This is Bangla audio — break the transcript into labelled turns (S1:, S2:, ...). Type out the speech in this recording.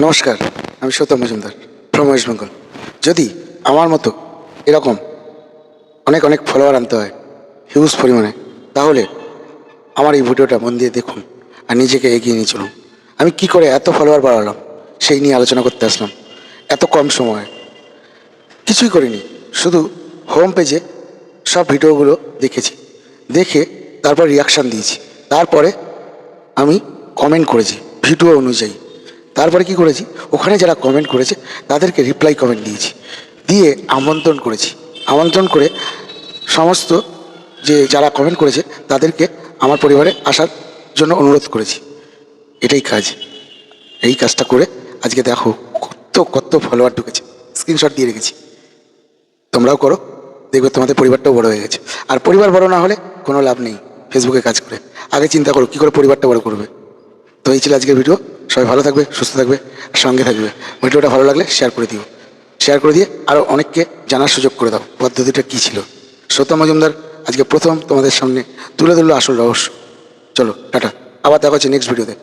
S1: নমস্কার, আমি সৌতম মজুমদার ফ্রম ওয়েস্ট বেঙ্গল। যদি আমার মতো এরকম অনেক অনেক ফলোয়ার আনতে হয় হিউজ পরিমাণে, তাহলে আমার এই ভিডিওটা মন দিয়ে দেখুন আর নিজেকে এগিয়ে নিয়ে চলুন। আমি কি করে এত ফলোয়ার বাড়ালাম সেই নিয়ে আলোচনা করতে আসলাম। এত কম সময়ে কিছুই করিনি, শুধু হোম পেজে সব ভিডিওগুলো দেখেছি, দেখে তারপর রিয়াকশান দিয়েছি, তারপরে আমি কমেন্ট করেছি ভিডিও অনুযায়ী। তারপরে কি করেছি, ওখানে যারা কমেন্ট করেছে তাদেরকে রিপ্লাই কমেন্ট দিয়েছি, দিয়ে আমন্ত্রণ করেছি। আমন্ত্রণ করে সমস্ত যে যারা কমেন্ট করেছে তাদেরকে আমার পরিবারে আসার জন্য অনুরোধ করেছি। এটাই কাজ। এই কাজটা করে আজকে দেখো কত কত ফলোয়ার ঢুকেছে, স্ক্রিনশট দিয়ে রেখেছি। তোমরাও করো, দেখবে তোমাদের পরিবারটাও বড় হয়ে গেছে। আর পরিবার বড় না হলে কোনো লাভ নেই ফেসবুকে কাজ করে। আগে চিন্তা করো কী করে পরিবারটা বড় করবে। তো এই ছিল আজকের ভিডিও। সবাই ভালো থাকবে, সুস্থ থাকবে, সঙ্গে থাকবে। ভিডিওটা ভালো লাগলে শেয়ার করে দিও, শেয়ার করে দিয়ে আরও অনেককে জানার সুযোগ করে দাও পদ্ধতিটা কী ছিল। সৌতম মজুমদার আজকে প্রথম তোমাদের সামনে তুলে ধরলো আসল রহস্য। চলো টাটা, আবার দেখা হচ্ছে নেক্সট ভিডিওতে।